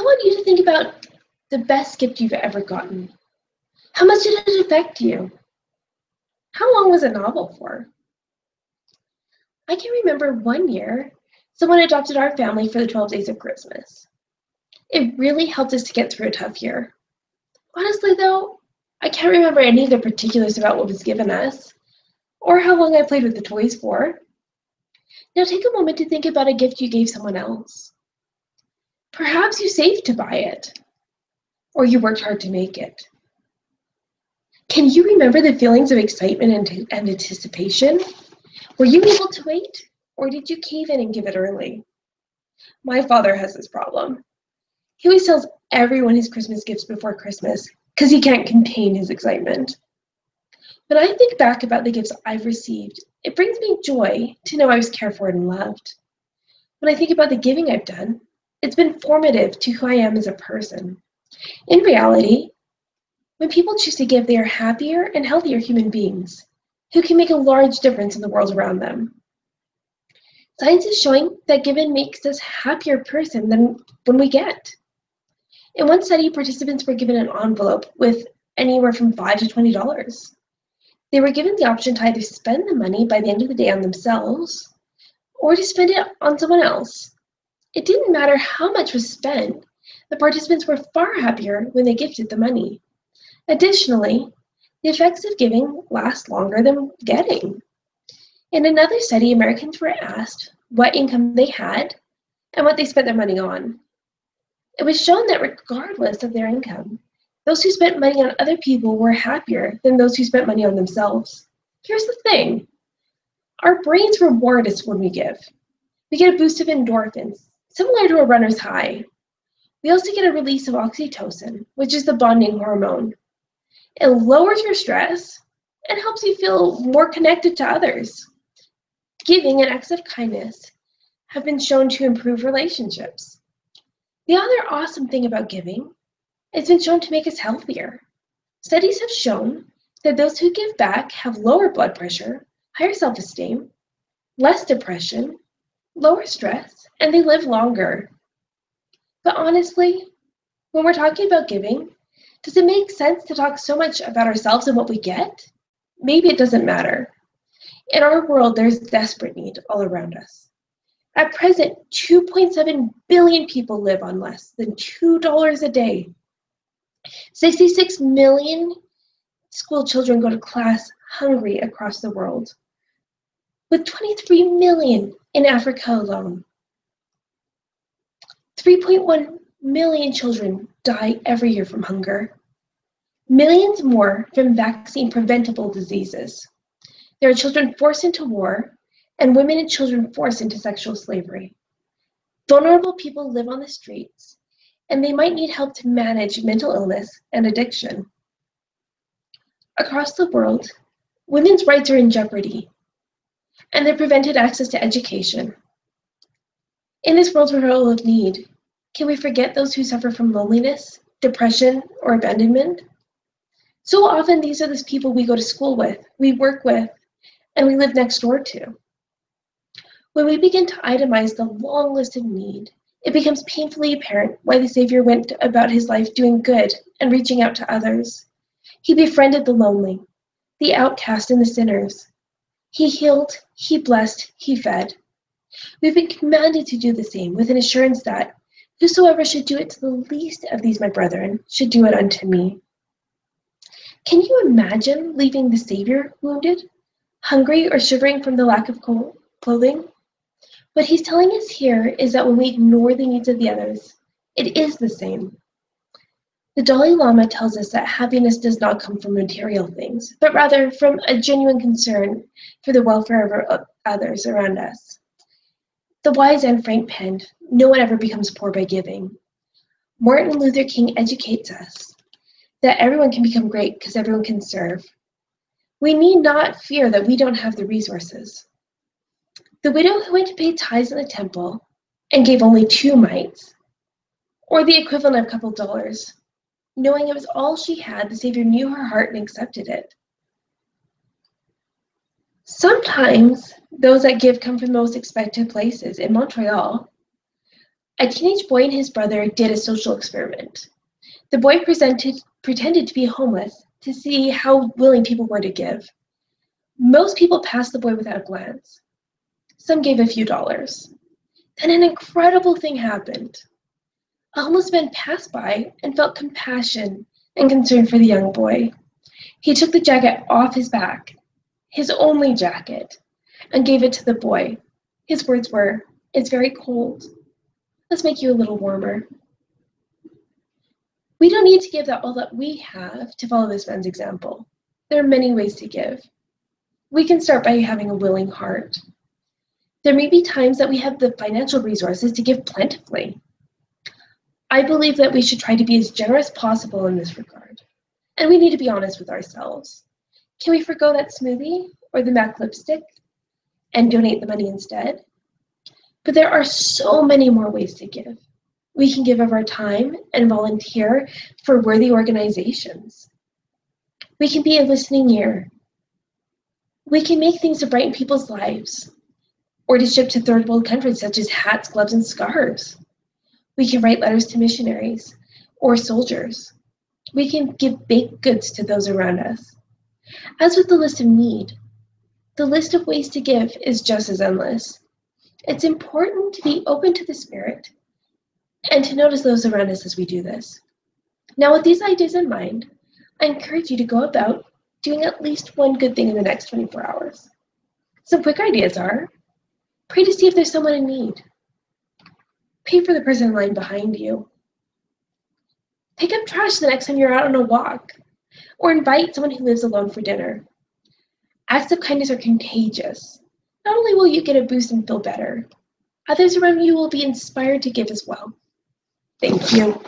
want you to think about the best gift you've ever gotten. How much did it affect you? How long was a novel for? I can remember one year someone adopted our family for the 12 days of Christmas. It really helped us to get through a tough year. Honestly, though, I can't remember any of the particulars about what was given us, or how long I played with the toys for. Now take a moment to think about a gift you gave someone else. Perhaps you saved to buy it, or you worked hard to make it. Can you remember the feelings of excitement and anticipation? Were you able to wait, or did you cave in and give it early? My father has this problem. He always tells everyone his Christmas gifts before Christmas because he can't contain his excitement. When I think back about the gifts I've received, it brings me joy to know I was cared for and loved. When I think about the giving I've done, it's been formative to who I am as a person. In reality, when people choose to give, they are happier and healthier human beings who can make a large difference in the world around them. Science is showing that giving makes us a happier person than when we get. In one study, participants were given an envelope with anywhere from $5 to $20. They were given the option to either spend the money by the end of the day on themselves or to spend it on someone else. It didn't matter how much was spent. The participants were far happier when they gifted the money. Additionally, the effects of giving last longer than getting. In another study, Americans were asked what income they had and what they spent their money on. It was shown that regardless of their income, those who spent money on other people were happier than those who spent money on themselves. Here's the thing. Our brains reward us when we give. We get a boost of endorphins, similar to a runner's high. We also get a release of oxytocin, which is the bonding hormone. It lowers your stress and helps you feel more connected to others. Giving and acts of kindness have been shown to improve relationships. The other awesome thing about giving, it's been shown to make us healthier. Studies have shown that those who give back have lower blood pressure, higher self-esteem, less depression, lower stress, and they live longer. But honestly, when we're talking about giving, does it make sense to talk so much about ourselves and what we get? Maybe it doesn't matter. In our world, there's desperate need all around us. At present, 2.7 billion people live on less than $2 a day. 66 million school children go to class hungry across the world, with 23 million in Africa alone. 3.1 million children die every year from hunger. Millions more from vaccine-preventable diseases. There are children forced into war, and women and children forced into sexual slavery. Vulnerable people live on the streets, and they might need help to manage mental illness and addiction. Across the world, women's rights are in jeopardy, and they're prevented access to education. In this world full of need, can we forget those who suffer from loneliness, depression, or abandonment? So often these are the people we go to school with, we work with, and we live next door to. When we begin to itemize the long list of need, it becomes painfully apparent why the Savior went about his life doing good and reaching out to others. He befriended the lonely, the outcast, and the sinners. He healed, he blessed, he fed. We've been commanded to do the same with an assurance that whosoever should do it to the least of these my brethren should do it unto me. Can you imagine leaving the Savior wounded, hungry, or shivering from the lack of clothing? What he's telling us here is that when we ignore the needs of the others, it is the same. The Dalai Lama tells us that happiness does not come from material things, but rather from a genuine concern for the welfare of others around us. The wise Anne Frank penned, "No one ever becomes poor by giving." Martin Luther King educates us that everyone can become great because everyone can serve. We need not fear that we don't have the resources. The widow who went to pay tithes in the temple and gave only 2 mites, or the equivalent of a couple dollars, knowing it was all she had, the Savior knew her heart and accepted it. Sometimes those that give come from the most expected places. In Montreal, A teenage boy and his brother did a social experiment. The boy pretended to be homeless to see how willing people were to give. Most people passed the boy without a glance. Some gave a few dollars. Then an incredible thing happened. A homeless man passed by and felt compassion and concern for the young boy. He took the jacket off his back, his only jacket, and gave it to the boy. His words were, "It's very cold. Let's make you a little warmer." We don't need to give all that we have to follow this man's example. There are many ways to give. We can start by having a willing heart. There may be times that we have the financial resources to give plentifully. I believe that we should try to be as generous as possible in this regard. And we need to be honest with ourselves. Can we forgo that smoothie or the MAC lipstick and donate the money instead? But there are so many more ways to give. We can give of our time and volunteer for worthy organizations. We can be a listening ear. We can make things to brighten people's lives, or to ship to third world countries such as hats, gloves, and scarves. We can write letters to missionaries or soldiers. We can give baked goods to those around us. As with the list of need, the list of ways to give is just as endless. It's important to be open to the Spirit and to notice those around us as we do this. Now, with these ideas in mind, I encourage you to go about doing at least one good thing in the next 24 hours. Some quick ideas are: pray to see if there's someone in need. Pay for the person in line behind you. Pick up trash the next time you're out on a walk, or invite someone who lives alone for dinner. Acts of kindness are contagious. Not only will you get a boost and feel better, others around you will be inspired to give as well. Thank you.